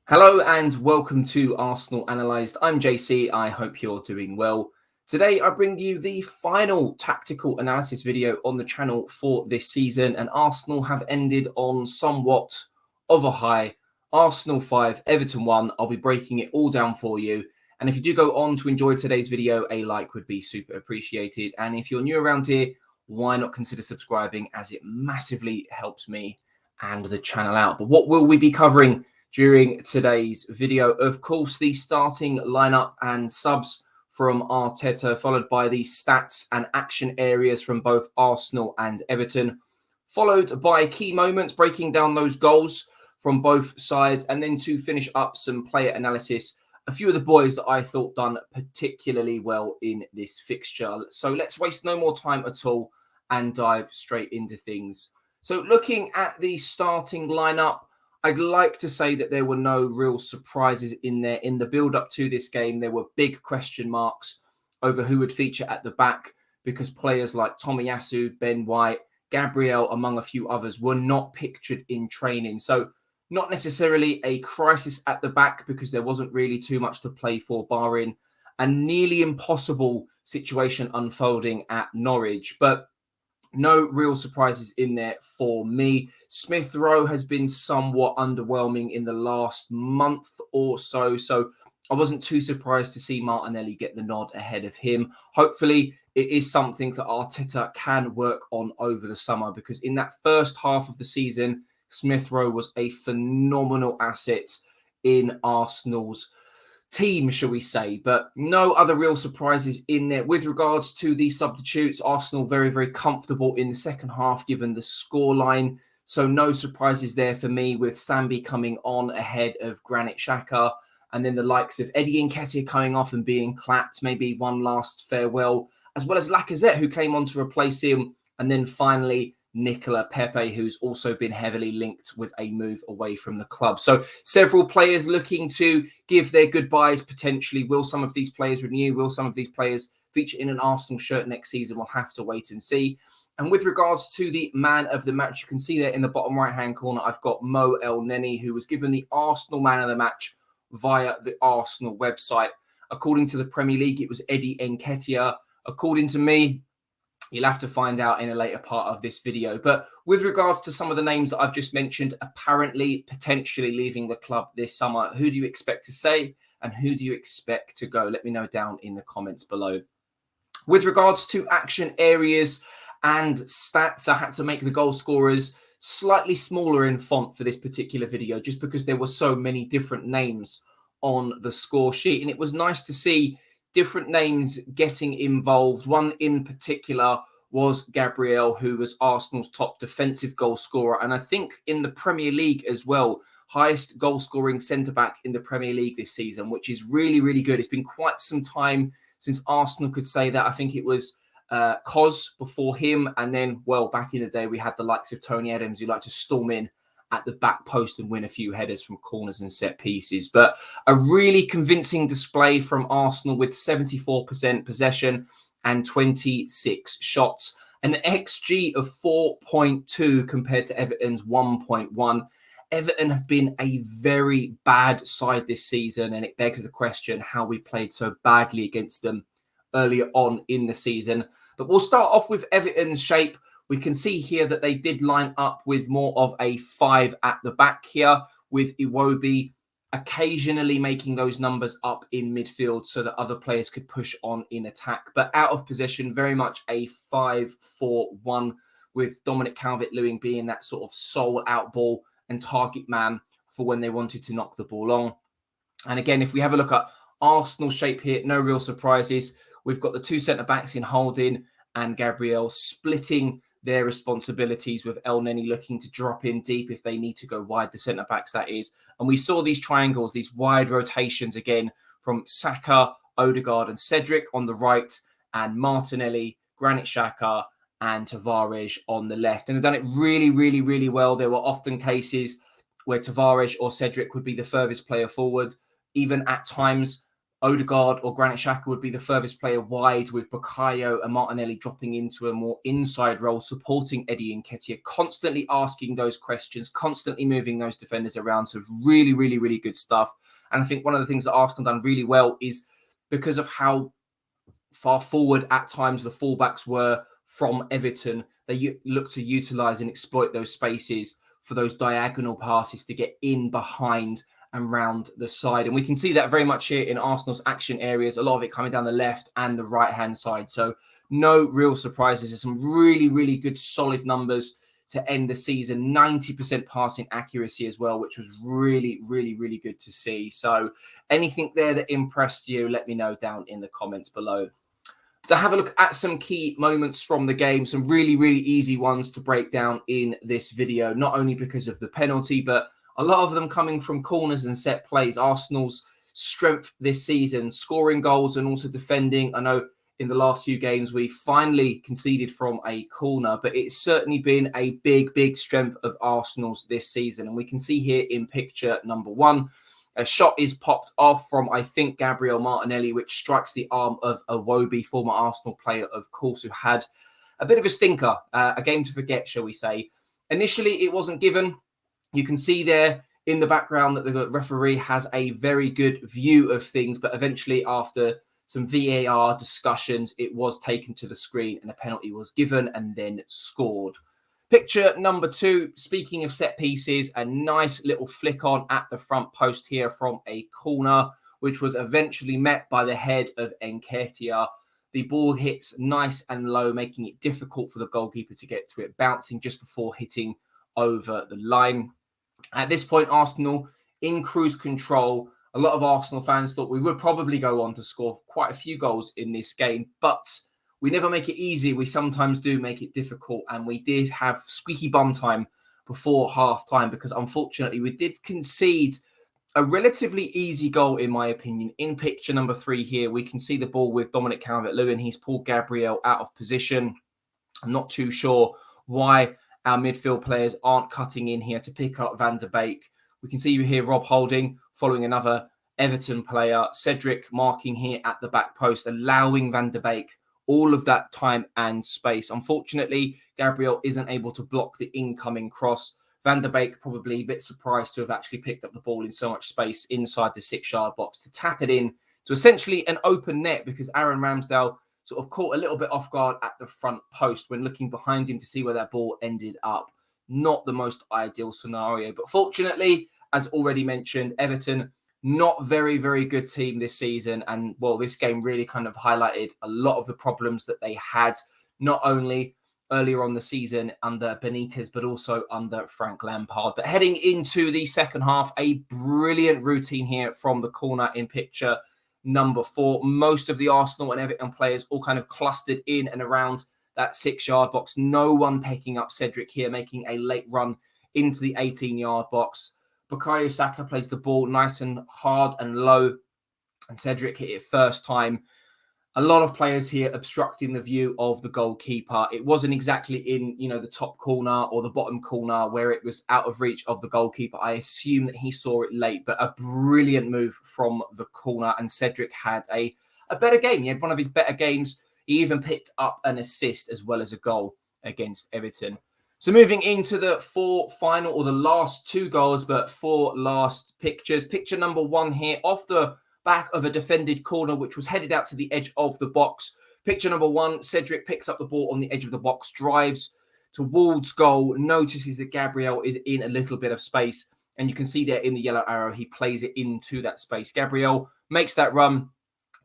Hello and welcome to Arsenal Analysed. I'm JC. I hope you're doing well. Today I bring you the final tactical analysis video on the channel for this season, and Arsenal have ended on somewhat of a high. Arsenal 5, Everton 1. I'll be breaking it all down for you. And if you do go on to enjoy today's video, a like would be super appreciated. And if you're new around here, why not consider subscribing, as it massively helps me and the channel out. But what will we be covering during today's video? Of course, the starting lineup and subs from Arteta, followed by the stats and action areas from both Arsenal and Everton, followed by key moments, breaking down those goals from both sides, and then to finish up some player analysis, a few of the boys that I thought done particularly well in this fixture. So let's waste no more time at all and dive straight into things. So looking at the starting lineup, I'd like to say that there were no real surprises in there. In the build-up to this game, there were big question marks over who would feature at the back, because players like Tomiyasu, Ben White, Gabriel, among a few others, were not pictured in training. So not necessarily a crisis at the back, because there wasn't really too much to play for, barring a nearly impossible situation unfolding at Norwich. But no real surprises in there for me. Smith Rowe has been somewhat underwhelming in the last month or so, so I wasn't too surprised to see Martinelli get the nod ahead of him. Hopefully, it is something that Arteta can work on over the summer, because in that first half of the season, Smith Rowe was a phenomenal asset in Arsenal's team, shall we say, but no other real surprises in there. With regards to the substitutes, Arsenal very, very comfortable in the second half given the scoreline. So no surprises there for me, with Sambi coming on ahead of Granit Xhaka, and then the likes of Eddie Nketiah coming off and being clapped, maybe one last farewell, as well as Lacazette, who came on to replace him, and then finally Nicola Pepe, who's also been heavily linked with a move away from the club. So several players looking to give their goodbyes potentially. Will some of these players renew? Will some of these players feature in an Arsenal shirt next season? We'll have to wait and see. And with regards to the man of the match, you can see there in the bottom right-hand corner, I've got Mo Elneny, who was given the Arsenal man of the match via the Arsenal website. According to the Premier League, it was Eddie Nketiah. According to me, you'll have to find out in a later part of this video. But with regards to some of the names that I've just mentioned, apparently potentially leaving the club this summer, who do you expect to say and who do you expect to go? Let me know down in the comments below. With regards to action areas and stats, I had to make the goal scorers slightly smaller in font for this particular video, just because there were so many different names on the score sheet. And it was nice to see different names getting involved. One in particular was Gabriel, who was Arsenal's top defensive goal scorer, and I think in the Premier League as well, highest goal scoring centre-back in the Premier League this season, which is really, really good. It's been quite some time since Arsenal could say that. I think it was Cos before him, and then, well, back in the day, we had the likes of Tony Adams, who liked to storm in at the back post and win a few headers from corners and set pieces. But a really convincing display from Arsenal, with 74% possession and 26 shots. An XG of 4.2 compared to Everton's 1.1. Everton have been a very bad side this season, and it begs the question how we played so badly against them earlier on in the season. But we'll start off with Everton's shape. We can see here that they did line up with more of a 5 at the back here, with Iwobi occasionally making those numbers up in midfield so that other players could push on in attack. But out of possession, very much a 5-4-1, with Dominic Calvert-Lewin being that sort of sole out ball and target man for when they wanted to knock the ball on. And again, if we have a look at Arsenal shape here, no real surprises. We've got the two centre-backs in Holding and Gabriel splitting their responsibilities, with Elneny looking to drop in deep if they need to go wide, the centre-backs that is. And we saw these triangles, these wide rotations again from Saka, Odegaard and Cedric on the right, and Martinelli, Granit Xhaka and Tavares on the left. And they've done it really, really, really well. There were often cases where Tavares or Cedric would be the furthest player forward. Even at times, Odegaard or Granit Xhaka would be the furthest player wide, with Bukayo and Martinelli dropping into a more inside role, supporting Eddie Nketiah, constantly asking those questions, constantly moving those defenders around. So really, really, really good stuff. And I think one of the things that Arsenal done really well is because of how far forward at times the fullbacks were from Everton, they look to utilise and exploit those spaces for those diagonal passes to get in behind and round the side. And we can see that very much here in Arsenal's action areas, a lot of it coming down the left and the right-hand side. So no real surprises. There's some really, really good solid numbers to end the season. 90% passing accuracy as well, which was really, really, really good to see. So anything there that impressed you, let me know down in the comments below. To have a look at some key moments from the game, some really, really easy ones to break down in this video, not only because of the penalty, but a lot of them coming from corners and set plays. Arsenal's strength this season, scoring goals and also defending. I know in the last few games we finally conceded from a corner, but it's certainly been a big, big strength of Arsenal's this season. And we can see here in picture number 1, a shot is popped off from, I think, Gabriel Martinelli, which strikes the arm of Iwobi, former Arsenal player, of course, who had a bit of a stinker, a game to forget, shall we say. Initially, it wasn't given. You can see there in the background that the referee has a very good view of things, but eventually, after some VAR discussions, it was taken to the screen and a penalty was given and then scored. Picture number 2, speaking of set pieces, a nice little flick on at the front post here from a corner, which was eventually met by the head of Nketiah. The ball hits nice and low, making it difficult for the goalkeeper to get to it, bouncing just before hitting over the line. At this point, Arsenal in cruise control. A lot of Arsenal fans thought we would probably go on to score quite a few goals in this game, but we never make it easy. We sometimes do make it difficult, and we did have squeaky bum time before half-time because, unfortunately, we did concede a relatively easy goal, in my opinion. In picture number 3 here, we can see the ball with Dominic Calvert-Lewin. He's pulled Gabriel out of position. I'm not too sure why our midfield players aren't cutting in here to pick up Van der Beek. We can see you here, Rob Holding, following another Everton player. Cedric marking here at the back post, allowing Van der Beek all of that time and space. Unfortunately, Gabriel isn't able to block the incoming cross. Van der Beek probably a bit surprised to have actually picked up the ball in so much space inside the 6-yard box to tap it in to essentially an open net, because Aaron Ramsdale sort of caught a little bit off guard at the front post when looking behind him to see where that ball ended up. Not the most ideal scenario, but fortunately, as already mentioned, Everton, not very, very good team this season. And, well, this game really kind of highlighted a lot of the problems that they had, not only earlier on the season under Benitez, but also under Frank Lampard. But heading into the second half, a brilliant routine here from the corner in picture number 4. Most of the Arsenal and Everton players all kind of clustered in and around that 6-yard box. No one picking up Cedric here, making a late run into the 18-yard box. Bukayo Saka plays the ball nice and hard and low, and Cedric hit it first time. A lot of players here obstructing the view of the goalkeeper. It wasn't exactly in, the top corner or the bottom corner where it was out of reach of the goalkeeper. I assume that he saw it late, but a brilliant move from the corner, and Cedric had a better game. He had one of his better games. He even picked up an assist as well as a goal against Everton. So moving into the the last 2 goals, but 4 last pictures. Picture number 1 here, off the back of a defended corner, which was headed out to the edge of the box. Picture number 1, Cedric picks up the ball on the edge of the box, drives towards goal, notices that Gabriel is in a little bit of space, and you can see there in the yellow arrow, he plays it into that space. Gabriel makes that run,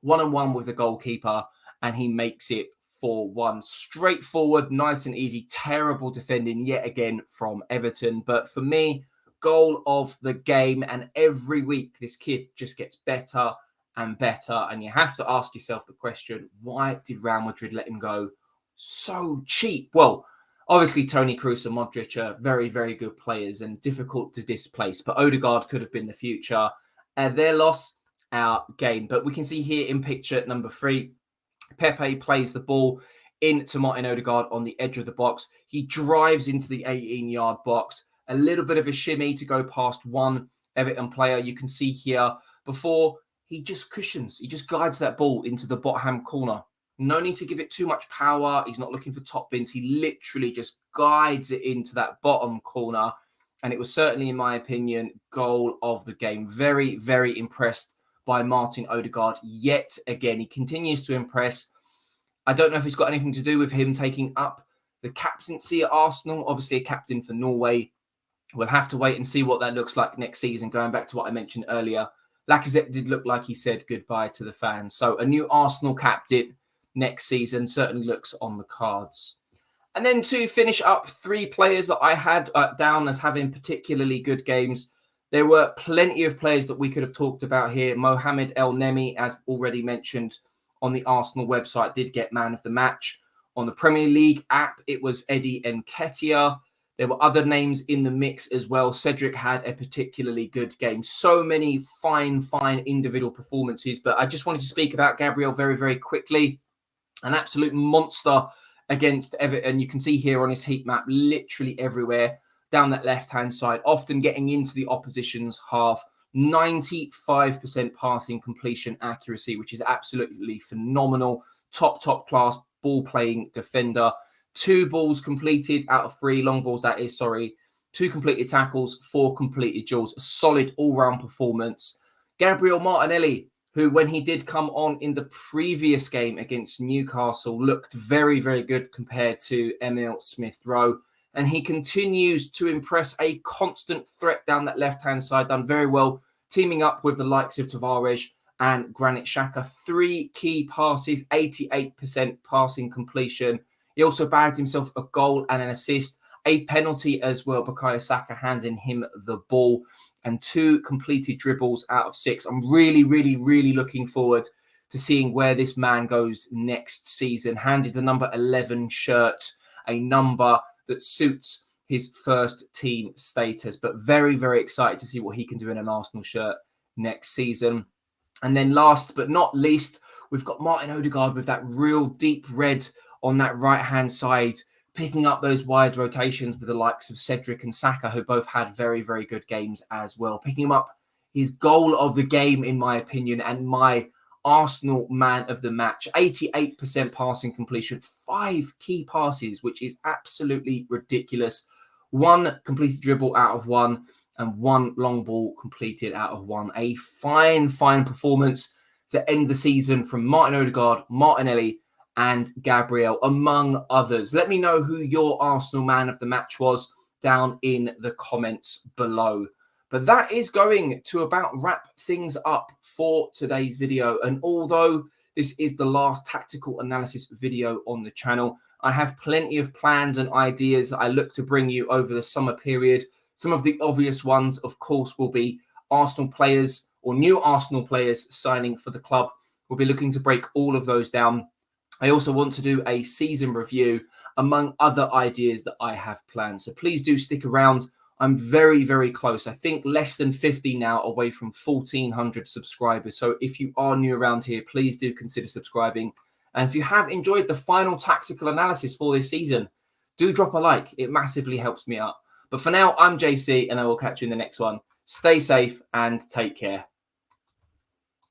1-on-1 with the goalkeeper, and he makes it 4-1. Straightforward, nice and easy. Terrible defending yet again from Everton. But for me, goal of the game. And every week, this kid just gets better and better. And you have to ask yourself the question, why did Real Madrid let him go so cheap? Well, obviously, Toni Kroos and Modric are very, very good players and difficult to displace. But Odegaard could have been the future. Their loss, our gain. But we can see here in picture number 3, Pepe plays the ball into Martin Odegaard on the edge of the box. He drives into the 18-yard box. A little bit of a shimmy to go past one Everton player. You can see here before he just cushions. He just guides that ball into the bottom corner. No need to give it too much power. He's not looking for top bins. He literally just guides it into that bottom corner. And it was certainly, in my opinion, goal of the game. Very, very impressed by Martin Odegaard yet again. He continues to impress. I don't know if it's got anything to do with him taking up the captaincy at Arsenal. Obviously, a captain for Norway. We'll have to wait and see what that looks like next season. Going back to what I mentioned earlier, Lacazette did look like he said goodbye to the fans. So a new Arsenal captain next season certainly looks on the cards. And then to finish up, 3 players that I had down as having particularly good games. There were plenty of players that we could have talked about here. Mohamed El Nemi, as already mentioned on the Arsenal website, did get man of the match. On the Premier League app, it was Eddie Nketiah. There were other names in the mix as well. Cedric had a particularly good game. So many fine individual performances. But I just wanted to speak about Gabriel very, very quickly. An absolute monster against Everton. You can see here on his heat map, literally everywhere down that left-hand side, often getting into the opposition's half. 95% passing completion accuracy, which is absolutely phenomenal. Top class ball-playing defender. 2 balls completed out of 3 long balls, that is, sorry. 2 completed tackles, 4 completed duels. A solid all-round performance. Gabriel Martinelli, who, when he did come on in the previous game against Newcastle, looked very, very good compared to Emile Smith-Rowe. And he continues to impress, a constant threat down that left-hand side. Done very well, teaming up with the likes of Tavares and Granit Xhaka. 3 key passes, 88% passing completion. He also bagged himself a goal and an assist, a penalty as well. Bukayo Saka handing him the ball, and 2 completed dribbles out of 6. I'm really looking forward to seeing where this man goes next season. Handed the number 11 shirt, a number that suits his first team status, but very, very excited to see what he can do in an Arsenal shirt next season. And then last but not least, we've got Martin Odegaard with that real deep red on that right-hand side, picking up those wide rotations with the likes of Cedric and Saka, who both had very, very good games as well. Picking him up his goal of the game, in my opinion, and my Arsenal man of the match. 88% passing completion, 5 key passes, which is absolutely ridiculous. 1 completed dribble out of 1, and 1 long ball completed out of 1. A fine performance to end the season from Martin Odegaard, Martinelli, and Gabriel, among others. Let me know who your Arsenal man of the match was down in the comments below. But that is going to about wrap things up for today's video. And although this is the last tactical analysis video on the channel, I have plenty of plans and ideas that I look to bring you over the summer period. Some of the obvious ones, of course, will be Arsenal players or new Arsenal players signing for the club. We'll be looking to break all of those down. I also want to do a season review, among other ideas that I have planned. So please do stick around. I'm very, very close. I think less than 50 now away from 1,400 subscribers. So if you are new around here, please do consider subscribing. And if you have enjoyed the final tactical analysis for this season, do drop a like. It massively helps me out. But for now, I'm JC, and I will catch you in the next one. Stay safe and take care.